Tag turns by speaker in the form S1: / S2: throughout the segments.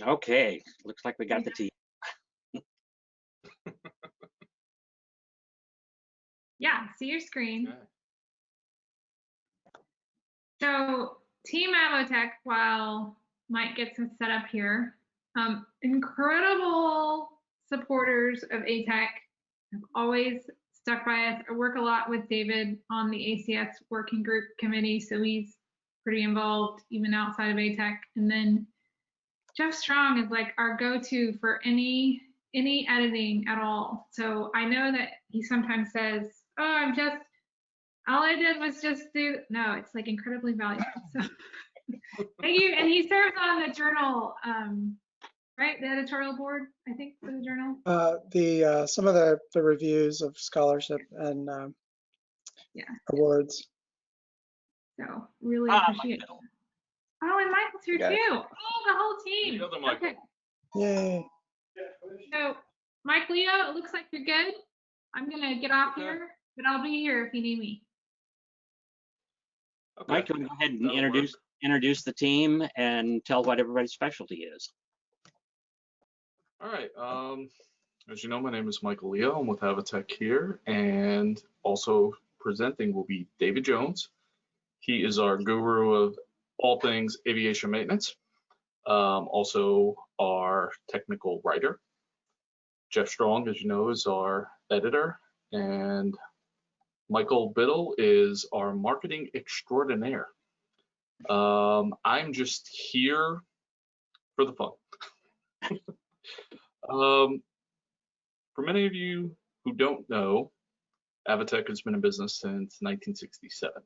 S1: Okay, looks like we got the team.
S2: Yeah, see your screen.
S3: Okay.
S2: So Team Avotek, while Mike gets us set up here, incredible supporters of ATEC, have always stuck by us. I work a lot with David on the ACS working group committee, so he's pretty involved even outside of ATEC. And then Jeff Strong is like our go-to for any editing at all. So I know that he sometimes says, oh, all I did was just do, no, it's like incredibly valuable. So thank you. And he serves on the journal, right? The editorial board, I think, for the journal.
S4: Some of the reviews of scholarship and
S2: Yeah.
S4: awards.
S2: So really appreciate it. Oh, and Michael's here too.
S4: it.
S2: Oh, the whole team.
S3: The other Michael.
S2: Okay.
S4: Yay.
S2: So Mike, Leo, it looks like you're good. I'm gonna get off here, but I'll be here if you need me.
S3: Okay.
S1: Mike, go ahead and
S3: That'll
S1: introduce the team and tell what everybody's specialty is.
S3: All right. As you know, my name is Michael Leo. I'm with Avatek here, and also presenting will be David Jones. He is our guru of all things aviation maintenance. Also our technical writer. Jeff Strong, as you know, is our editor, and Michael Biddle is our marketing extraordinaire. I'm just here for the fun. For many of you who don't know, Avatek has been in business since 1967.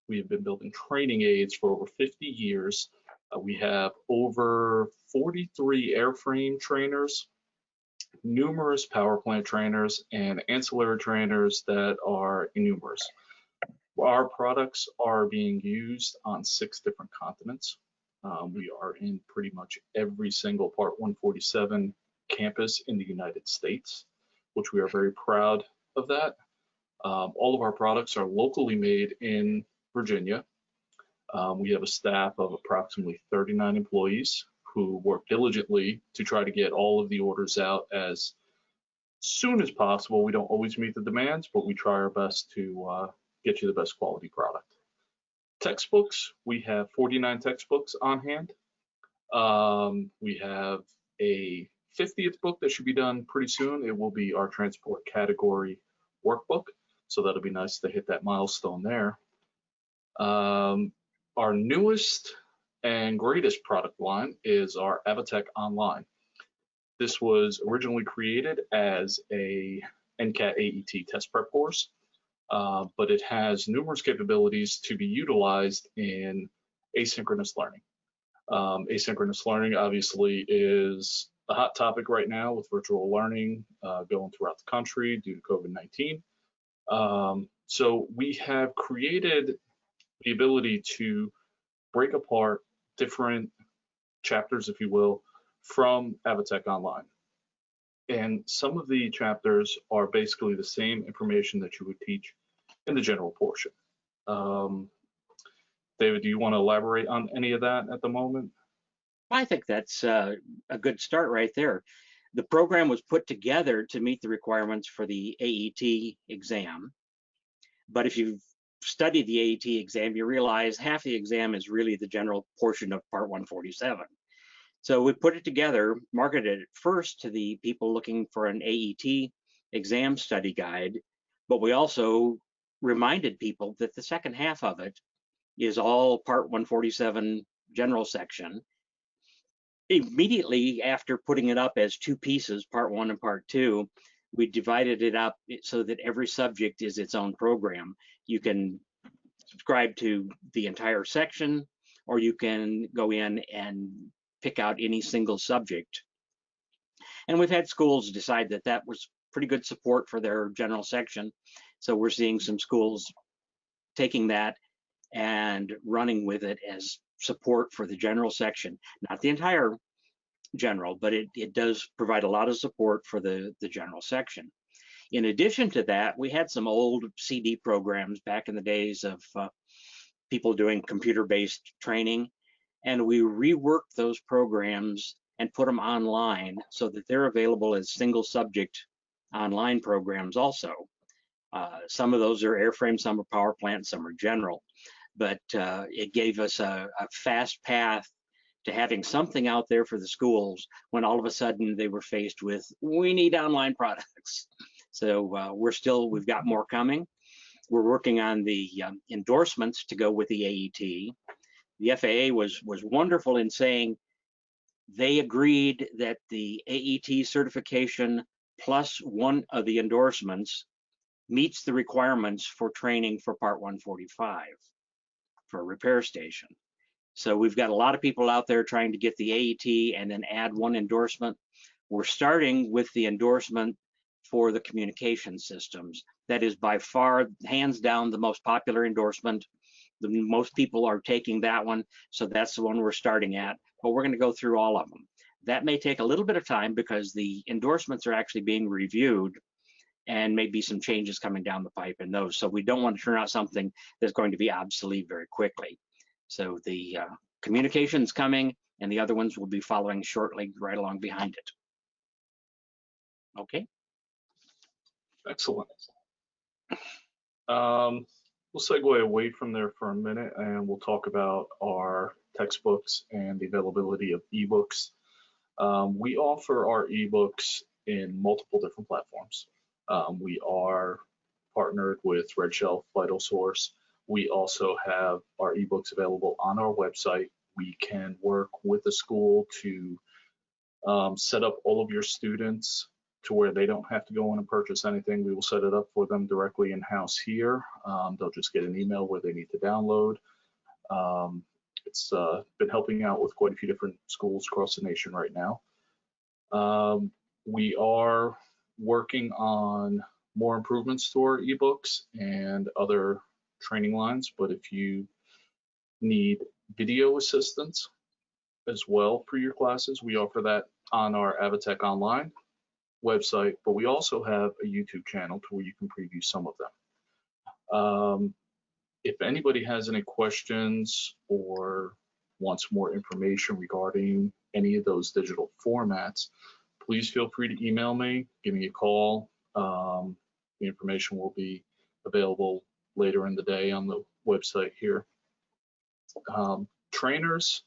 S3: We have been building training aids for over 50 years. We have over 43 airframe trainers, numerous power plant trainers, and ancillary trainers that are innumerous. Our products are being used on 6 different continents. We are in pretty much every single Part 147 campus in the United States, which we are very proud of that. All of our products are locally made in Virginia. We have a staff of approximately 39 employees who work diligently to try to get all of the orders out as soon as possible. We don't always meet the demands, but we try our best to get you the best quality product. Textbooks, we have 49 textbooks on hand. We have a 50th book that should be done pretty soon. It will be our transport category workbook, so that'll be nice to hit that milestone there. Our newest and greatest product line is our Avatek Online. This was originally created as a NCAT AET test prep course, but it has numerous capabilities to be utilized in asynchronous learning. Asynchronous learning obviously is a hot topic right now with virtual learning going throughout the country due to COVID-19. So we have created the ability to break apart different chapters, if you will, from Avatek Online. And some of the chapters are basically the same information that you would teach in the general portion. David, do you want to elaborate on any of that at the moment?
S1: I think that's a good start right there. The program was put together to meet the requirements for the AET exam. But if you've studied the AET exam, you realize half the exam is really the general portion of Part 147. So we put it together, marketed it first to the people looking for an AET exam study guide, but we also reminded people that the second half of it is all Part 147 general section. Immediately after putting it up as 2 pieces, Part 1 and Part 2, we divided it up so that every subject is its own program. You can subscribe to the entire section, or you can go in and pick out any single subject. And we've had schools decide that that was pretty good support for their general section. So we're seeing some schools taking that and running with it as support for the general section. Not the entire general, but it does provide a lot of support for the general section. In addition to that, we had some old CD programs back in the days of people doing computer-based training, and we reworked those programs and put them online so that they're available as single subject online programs also. Some of those are airframe, some are power plant, some are general. But it gave us a fast path to having something out there for the schools when all of a sudden they were faced with, we need online products. So we've got more coming. We're working on the endorsements to go with the AET. The FAA was wonderful in saying they agreed that the AET certification plus one of the endorsements meets the requirements for training for Part 145 for a repair station. So we've got a lot of people out there trying to get the AET and then add one endorsement. We're starting with the endorsement for the communication systems. That is by far, hands down, the most popular endorsement. The most people are taking that one, so that's the one we're starting at, but we're going to go through all of them. That may take a little bit of time because the endorsements are actually being reviewed and maybe some changes coming down the pipe in those. So we don't want to turn out something that's going to be obsolete very quickly. So the communication's coming, and the other ones will be following shortly right along behind it. Okay.
S3: Excellent. We'll segue away from there for a minute, and we'll talk about our textbooks and the availability of ebooks. We offer our ebooks in multiple different platforms. We are partnered with Red Shelf, Vital Source. We also have our ebooks available on our website. We can work with the school to set up all of your students to where they don't have to go in and purchase anything. We will set it up for them directly in-house here. They'll just get an email where they need to download. It's been helping out with quite a few different schools across the nation right now. We are working on more improvements to our ebooks and other training lines, but if you need video assistance as well for your classes, we offer that on our Avatek Online website, but we also have a YouTube channel to where you can preview some of them. If anybody has any questions or wants more information regarding any of those digital formats, please feel free to email me, give me a call. The information will be available later in the day on the website here. Trainers,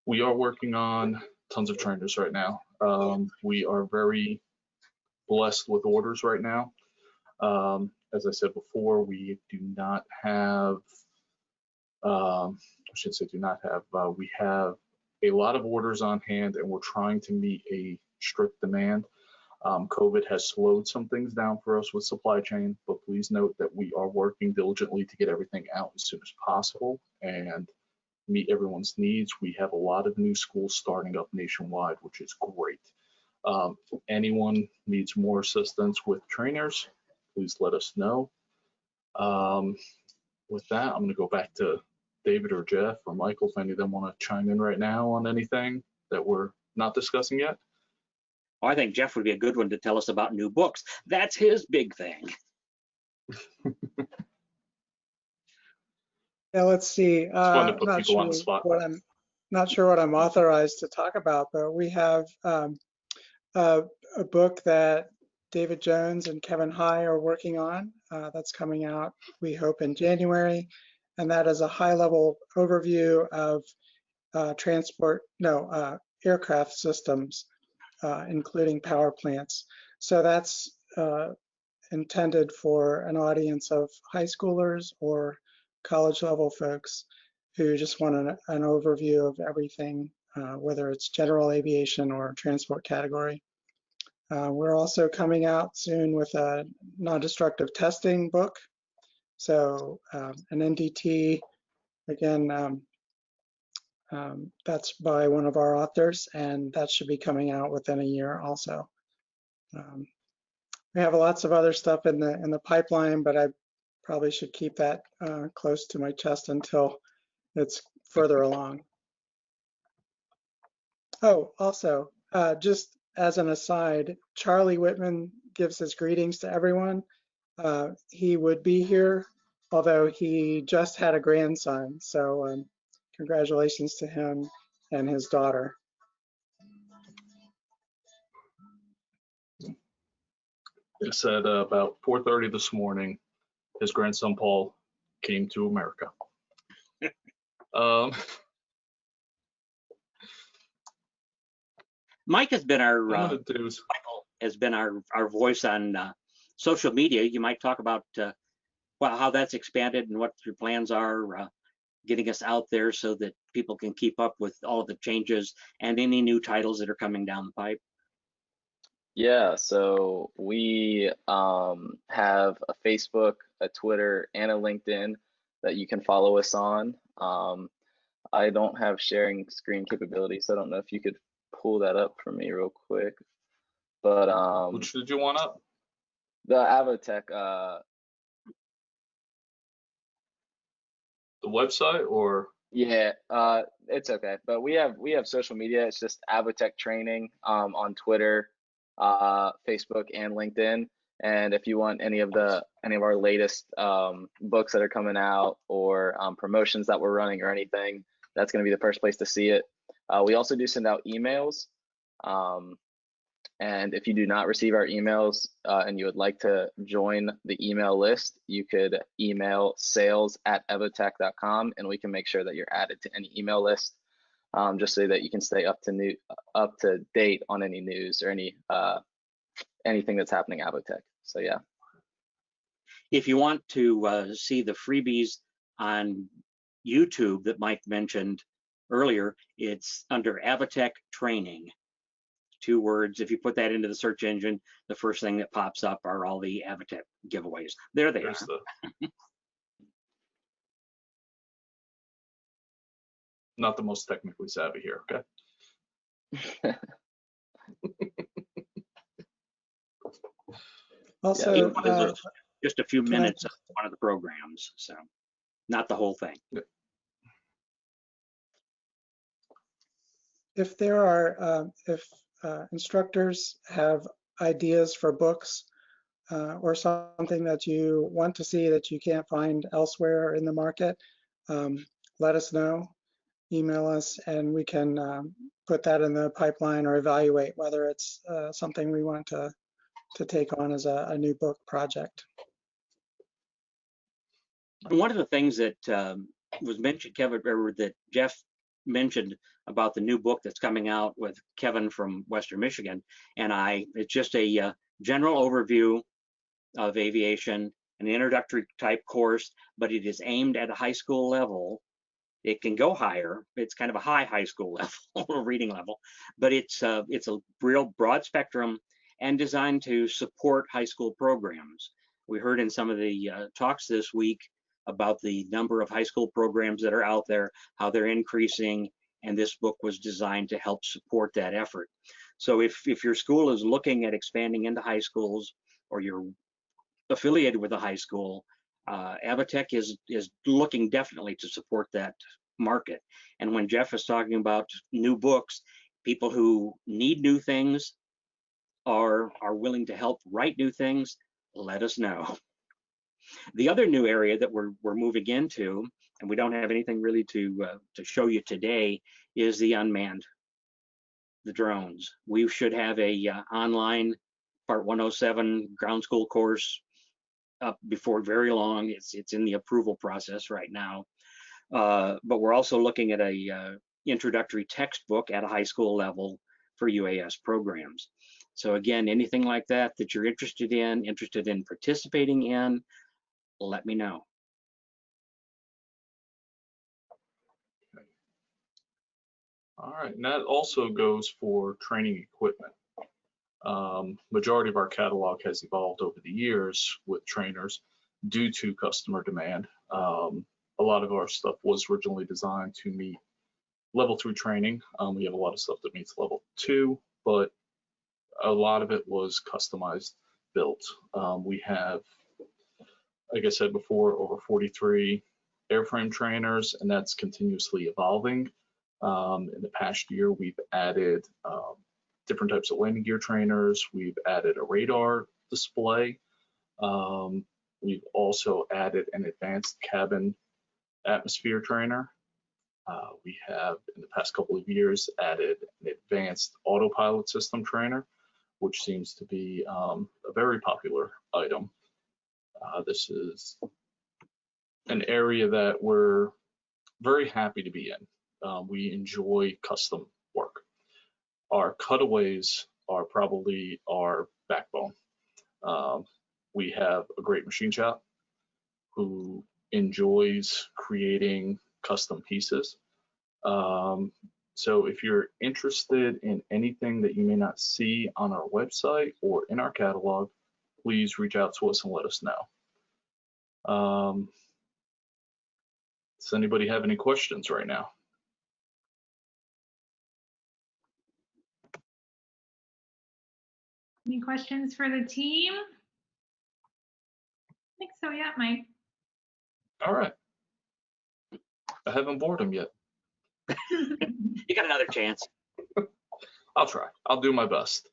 S3: we are working on tons of trainers right now. We are very blessed with orders right now. As I said before, we do not have, I should say do not have, we have a lot of orders on hand and we're trying to meet a strict demand. COVID has slowed some things down for us with supply chain, but please note that we are working diligently to get everything out as soon as possible and meet everyone's needs. We have a lot of new schools starting up nationwide, which is great. If anyone needs more assistance with trainers, please let us know. With that, I'm going to go back to David or Jeff or Michael if any of them want to chime in right now on anything that we're not discussing yet.
S1: Oh, I think Jeff would be a good one to tell us about new books. That's his big thing.
S4: Yeah, let's see.
S3: It's fun to put people on the spot.
S4: Not sure what I'm authorized to talk about, but we have a book that David Jones and Kevin High are working on. That's coming out, we hope, in January. And that is a high-level overview of aircraft systems, including power plants. So that's intended for an audience of high schoolers or college-level folks who just want an overview of everything, whether it's general aviation or transport category. We're also coming out soon with a non-destructive testing book. So an NDT, again, that's by one of our authors, and that should be coming out within a year also. We have lots of other stuff in the pipeline, but I probably should keep that close to my chest until it's further along. Oh, also, just as an aside, Charlie Whitman gives his greetings to everyone. He would be here, although he just had a grandson. So congratulations to him and his daughter.
S3: He said about 4:30 this morning, his grandson Paul came to America.
S1: Mike has been our
S3: I'm gonna do
S1: Michael has been our voice on social media. You might talk about well, how that's expanded and what your plans are, getting us out there so that people can keep up with all of the changes and any new titles that are coming down the pipe.
S5: Yeah, so we have a Facebook, a Twitter, and a LinkedIn that you can follow us on. I don't have sharing screen capability, so I don't know if you could pull that up for me real quick. But
S3: which did you want up?
S5: the Avatek,
S3: The website or?
S5: yeah, it's okay. But we have social media. It's just Avatek Training on Twitter, Facebook, and LinkedIn. And if you want any of our latest books that are coming out or promotions that we're running or anything, that's going to be the first place to see it. We also do send out emails. And if you do not receive our emails and you would like to join the email list, you could email sales@avatek.com and we can make sure that you're added to any email list, just so that you can stay up to date on any news or anything that's happening at Avatek. So yeah.
S1: If you want to see the freebies on YouTube that Mike mentioned earlier, it's under Avatek Training. 2 words. If you put that into the search engine, the first thing that pops up are all the Avatek giveaways. There they are.
S3: Not the most technically savvy here, okay?
S4: Also,
S1: just a few minutes of one of the programs, so not the whole thing.
S4: if there are, if instructors have ideas for books or something that you want to see that you can't find elsewhere in the market, let us know, email us, and we can put that in the pipeline or evaluate whether it's something we want to take on as a new book project.
S1: One of the things that was mentioned, Kevin, or that Jeff mentioned about the new book that's coming out with Kevin from Western Michigan and it's just a general overview of aviation, an introductory type course, but it is aimed at a high school level. It can go higher. It's kind of a high school level, reading level, but it's a real broad spectrum and designed to support high school programs. We heard in some of the talks this week about the number of high school programs that are out there, how they're increasing, and this book was designed to help support that effort. So if your school is looking at expanding into high schools or you're affiliated with a high school, Avatek is looking definitely to support that market. And when Jeff is talking about new books, people who need new things or are willing to help write new things, let us know. The other new area that we're moving into, and we don't have anything really to show you today, is the unmanned, the drones. We should have a online Part 107 ground school course up before very long. It's in the approval process right now. But we're also looking at a introductory textbook at a high school level for UAS programs. So again, anything like that you're interested in participating in, let me know.
S3: All right, and that also goes for training equipment. Majority of our catalog has evolved over the years with trainers due to customer demand. A lot of our stuff was originally designed to meet level 3 training. We have a lot of stuff that meets level 2, but a lot of it was customized built. We have, like I said before, over 43 airframe trainers, and that's continuously evolving. In the past year, we've added different types of landing gear trainers. We've added a radar display. We've also added an advanced cabin atmosphere trainer. We have, in the past couple of years, added an advanced autopilot system trainer, which seems to be a very popular item. This is an area that we're very happy to be in. We enjoy custom work. Our cutaways are probably our backbone. We have a great machine shop who enjoys creating custom pieces. So if you're interested in anything that you may not see on our website or in our catalog, please reach out to us and let us know. Does anybody have any questions right now?
S2: Any questions for the team? I think so, yeah, Mike.
S3: All right. I haven't bored him yet.
S1: You got another chance.
S3: I'll try. I'll do my best.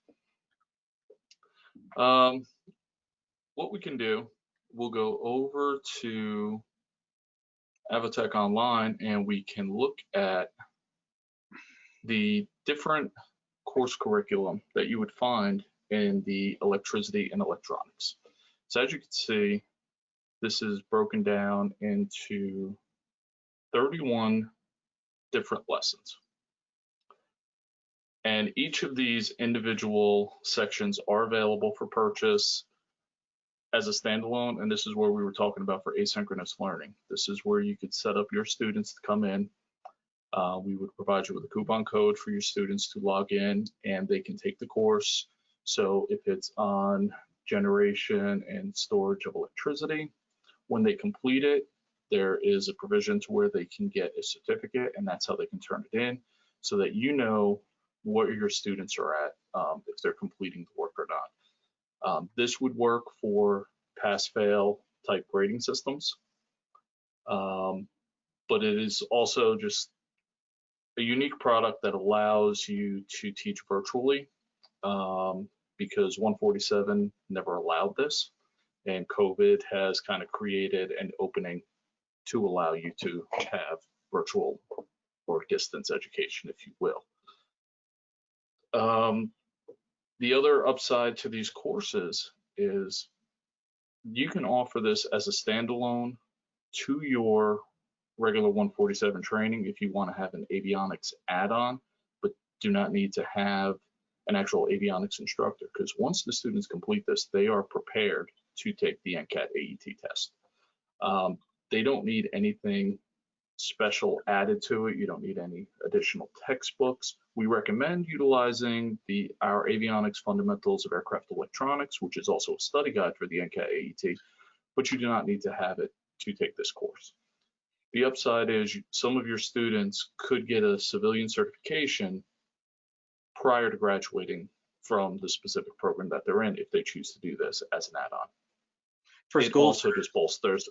S3: What we can do, we'll go over to Avatek Online and we can look at the different course curriculum that you would find in the electricity and electronics. So as you can see, this is broken down into 31 different lessons. And each of these individual sections are available for purchase as a standalone, and this is where we were talking about for asynchronous learning. This is where you could set up your students to come in. We would provide you with a coupon code for your students to log in and they can take the course. So if it's on generation and storage of electricity, when they complete it, there is a provision to where they can get a certificate, and that's how they can turn it in so that you know where your students are at if they're completing the work or not. This would work for pass-fail type grading systems, but it is also just a unique product that allows you to teach virtually because 147 never allowed this, and COVID has kind of created an opening to allow you to have virtual or distance education, if you will. The other upside to these courses is you can offer this as a standalone to your regular 147 training if you want to have an avionics add-on, but do not need to have an actual avionics instructor, because once the students complete this, they are prepared to take the NCAT AET test. They don't need anything special added to it. You don't need any additional textbooks. We recommend utilizing our Avionics Fundamentals of Aircraft Electronics, which is also a study guide for the NCAT AET, but you do not need to have it to take this course. The upside is some of your students could get a civilian certification prior to graduating from the specific program that they're in if they choose to do this as an add-on.
S1: For
S3: it
S1: schools,
S3: also just bolsters.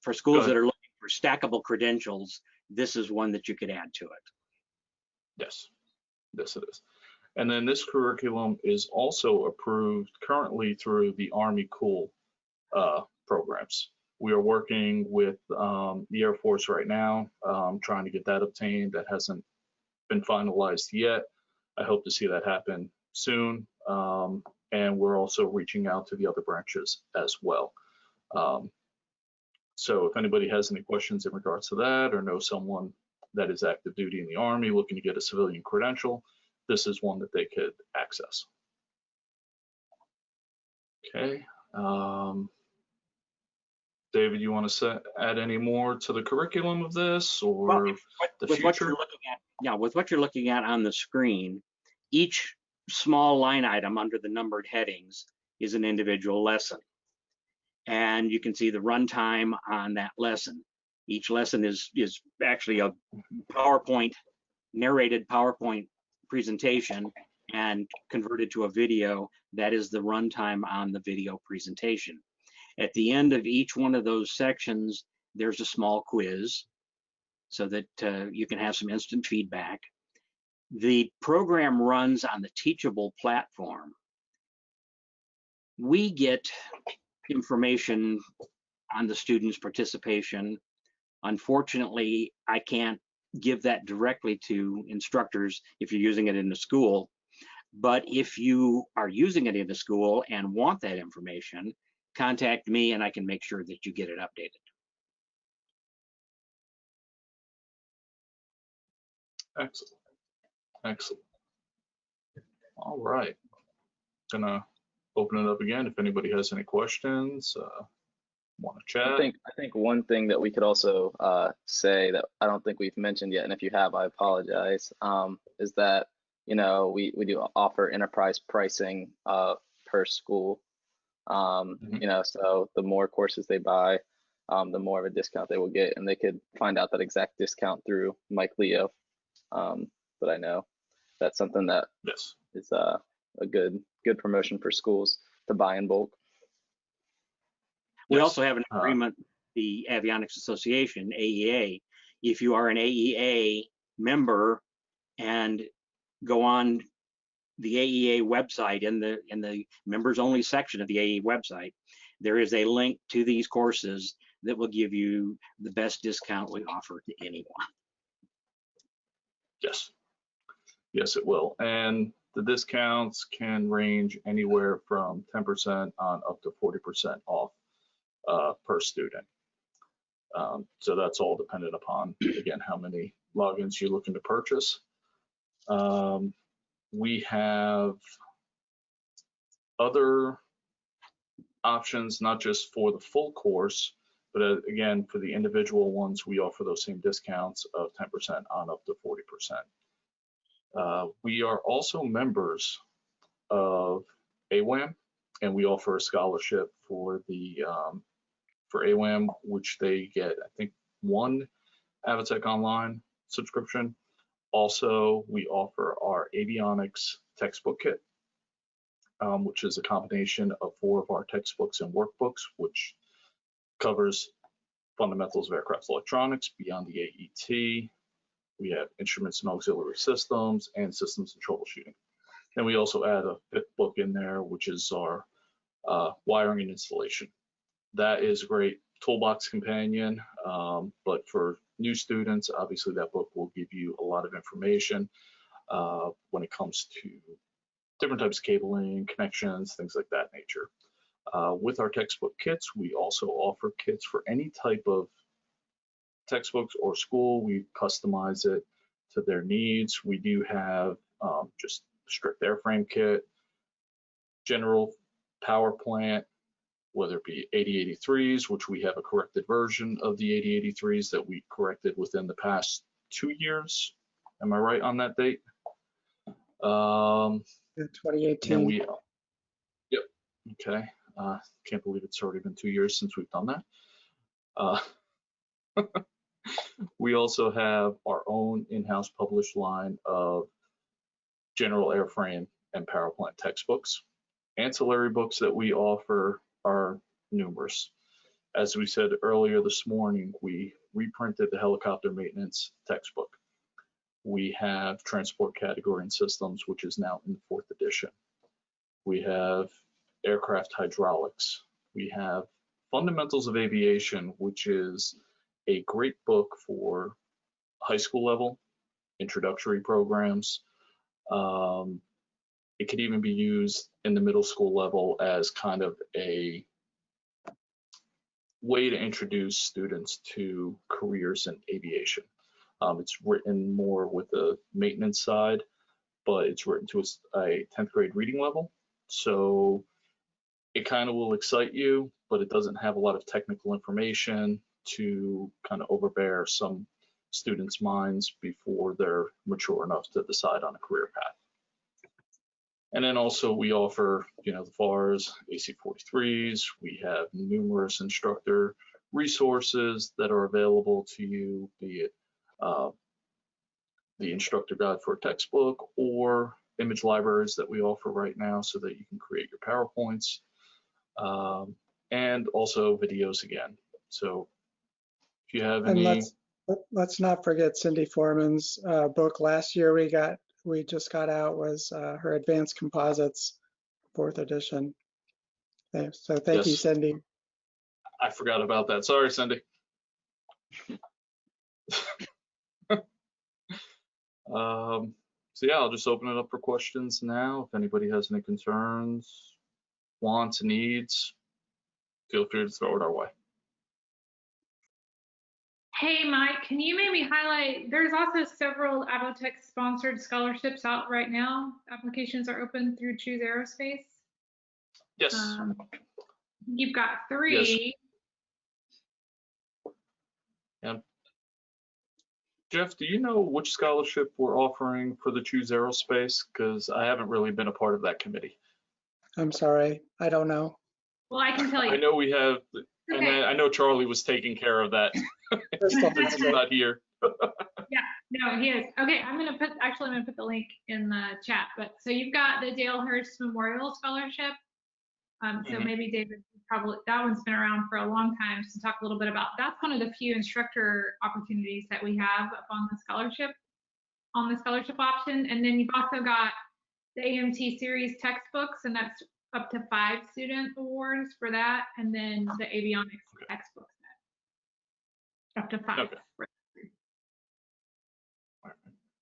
S1: for schools that are looking for stackable credentials, this is one that you could add to it.
S3: Yes, yes it is. And then this curriculum is also approved currently through the Army COOL programs. We are working with the Air Force right now, trying to get that obtained. That hasn't been finalized yet. I hope to see that happen soon. And we're also reaching out to the other branches as well. So if anybody has any questions in regards to that, or knows someone that is active duty in the Army looking to get a civilian credential, this is one that they could access. Okay. David, you want to add any more to the curriculum of this, or the future?
S1: What you're looking at, yeah, with what you're looking at on the screen, each small line item under the numbered headings is an individual lesson. And you can see the runtime on that lesson. Each lesson is actually a PowerPoint, narrated PowerPoint presentation and converted to a video. That is the runtime on the video presentation. At the end of each one of those sections, there's a small quiz so that you can have some instant feedback. The program runs on the Teachable platform. We get information on the students' participation. Unfortunately, I can't give that directly to instructors if you're using it in the school. But if you are using it in the school and want that information, contact me and I can make sure that you get it updated.
S3: Excellent. Excellent. All right. Gonna open it up again if anybody has any questions, want to chat.
S5: I think one thing that we could also say that I don't think we've mentioned yet, and if you have, I apologize, is that, you know, we do offer enterprise pricing per school. You know, so the more courses they buy, the more of a discount they will get, and they could find out that exact discount through Mike Leo. But I know that's something that
S3: Yes.
S5: is a good promotion for schools to buy in bulk.
S1: We
S3: Yes.
S1: also have an agreement, the Avionics Association, AEA. If you are an AEA member and go on the AEA website, in the members only section of the AEA website, there is a link to these courses that will give you the best discount we offer to anyone.
S3: Yes. Yes, it will. And the discounts can range anywhere from 10% on up to 40% off per student. So that's all dependent upon, again, how many logins you're looking to purchase. We have other options, not just for the full course, but again, for the individual ones, we offer those same discounts of 10% on up to 40%. We are also members of AWAM, and we offer a scholarship for the for AWAM, which they get, I think, one Avatek Online subscription. Also, we offer our Avionics Textbook Kit, which is a combination of 4 of our textbooks and workbooks, which covers fundamentals of aircraft electronics beyond the AET. We have instruments and auxiliary systems and systems and troubleshooting. And we also add a 5th book in there, which is our wiring and installation. That is a great toolbox companion, but for new students, obviously that book will give you a lot of information when it comes to different types of cabling, connections, things like that nature. With our textbook kits, we also offer kits for any type of textbooks or school. We customize it to their needs. We do have just strict airframe kit, general power plant, whether it be 8083s, which we have a corrected version of the 8083s that we corrected within the past 2 years. Am I right on that date?
S4: 2018.
S3: And we, yep, okay. Can't believe it's already been 2 years since we've done that. We also have our own in-house published line of general airframe and power plant textbooks. Ancillary books that we offer are numerous. As we said earlier this morning, we reprinted the helicopter maintenance textbook. We have transport category and systems, which is now in the 4th edition. We have aircraft hydraulics. We have fundamentals of aviation, which is a great book for high school level introductory programs. It could even be used in the middle school level as kind of a way to introduce students to careers in aviation. It's written more with the maintenance side, but it's written to a 10th grade reading level. So it kind of will excite you, but it doesn't have a lot of technical information to kind of overbear some students' minds before they're mature enough to decide on a career path. And then also we offer, you know, the FARs, AC-43s. We have numerous instructor resources that are available to you, be it the instructor guide for a textbook or image libraries that we offer right now so that you can create your PowerPoints, and also videos again. So if you have any.
S4: And let's not forget Cindy Foreman's book last year we just got out was her Advanced Composites 4th edition. So thank you,
S3: Yes.
S4: Cindy.
S3: I forgot about that. Sorry, Cindy. So yeah, I'll just open it up for questions now. If anybody has any concerns, wants, needs, feel free to throw it our way.
S2: Hey, Mike, can you maybe highlight, there's also several Avotek sponsored scholarships out right now. Applications are open through Choose Aerospace.
S3: Yes.
S2: You've got 3.
S3: And Jeff, do you know which scholarship we're offering for the Choose Aerospace? Because I haven't really been a part of that committee.
S4: I'm sorry, I don't know.
S2: Well, I can tell you.
S3: I know we have, and
S2: Okay.
S3: I know Charlie was taking care of that.
S4: Crystal,
S3: He's not here.
S2: Yeah, no, he is. Okay, I'm gonna put the link in the chat. But so you've got the Dale Hurst Memorial Scholarship. So maybe David, probably that one's been around for a long time. So talk a little bit about that's one of the few instructor opportunities that we have up on the scholarship option. And then you've also got the AMT series textbooks, and that's up to 5 student awards for that, and then the Avionics textbook set up to 5.
S3: Okay.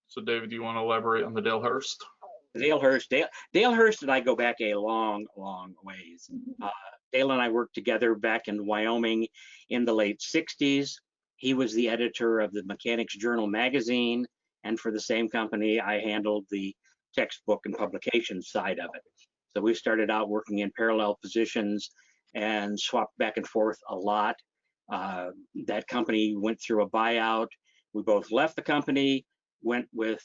S3: So David, do you want to elaborate on the Dale Hurst?
S1: Dale Hurst and I go back a long, long ways. Dale and I worked together back in Wyoming in the late 60s. He was the editor of the Mechanics Journal magazine, and for the same company, I handled the textbook and publication side of it. So we started out working in parallel positions and swapped back and forth a lot. That company went through a buyout. We both left the company, went with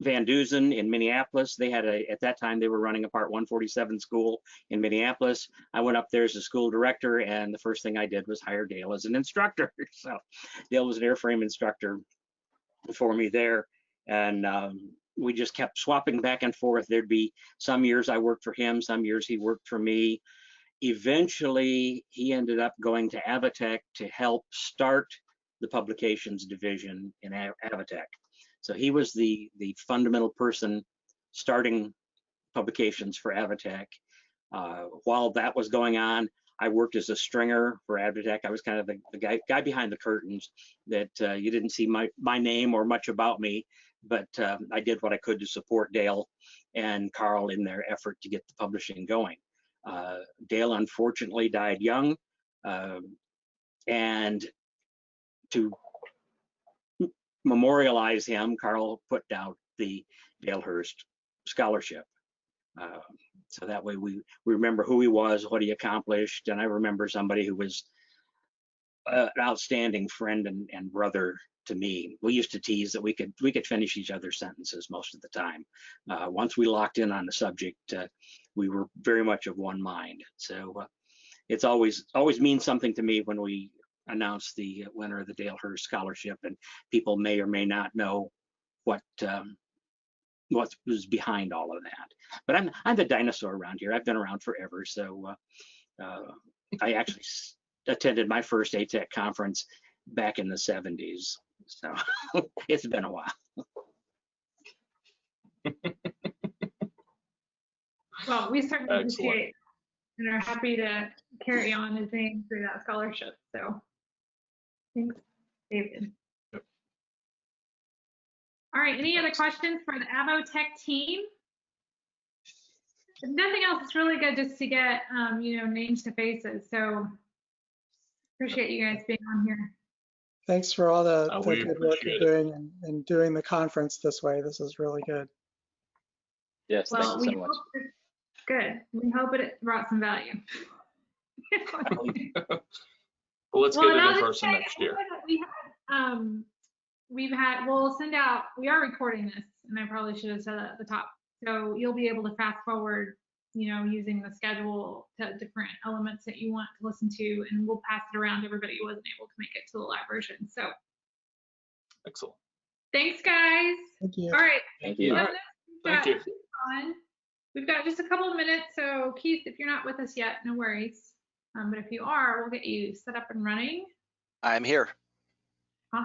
S1: Van Dusen in Minneapolis. They had at that time, they were running a Part 147 school in Minneapolis. I went up there as a school director, and the first thing I did was hire Dale as an instructor. So Dale was an airframe instructor before me there. And we just kept swapping back and forth. There'd be some years I worked for him, some years he worked for me. Eventually, he ended up going to Avatek to help start the publications division in Avatek. So he was the fundamental person starting publications for Avatek. While that was going on, I worked as a stringer for Avatek. I was kind of the guy behind the curtains that you didn't see my name or much about me, but I did what I could to support Dale and Carl in their effort to get the publishing going. Dale unfortunately died young, and to memorialize him, Carl put out the Dale Hurst Scholarship. So that way we remember who he was, what he accomplished, and I remember somebody who was an outstanding friend and brother to me. We used to tease that we could finish each other's sentences most of the time. Once we locked in on the subject, we were very much of one mind. So it's always means something to me when we announce the winner of the Dale Hurst Scholarship, and people may or may not know what was behind all of that. But I'm the dinosaur around here. I've been around forever. So I actually attended my first ATEC conference back in the 70s. So it's been a while.
S2: Well, we certainly appreciate and are happy to carry on his name through that scholarship. So thanks, David.
S3: Yep.
S2: All right, any other questions for the Avotek team? If nothing else, it's really good just to get names to faces. So appreciate you guys being on here.
S4: Thanks for all the
S3: we
S4: good work you're
S3: appreciate
S4: doing and doing the conference this way. This is really good.
S5: Yes,
S2: Well,
S5: thank you so much.
S2: Good. We hope it brought some value.
S3: Well, let's get it in person next year.
S2: We'll send out, we are recording this, and I probably should have said that at the top. So you'll be able to fast forward, using the schedule to different elements that you want to listen to, and we'll pass it around to everybody who wasn't able to make it to the live version. So
S3: Excellent.
S2: thanks, guys.
S4: Thank you.
S2: All right.
S5: Thank you.
S3: All right. Thank you.
S2: We've got just a couple of minutes, so Keith, if you're not with us yet, no worries. But if you are, we'll get you set up and running.
S6: I'm here.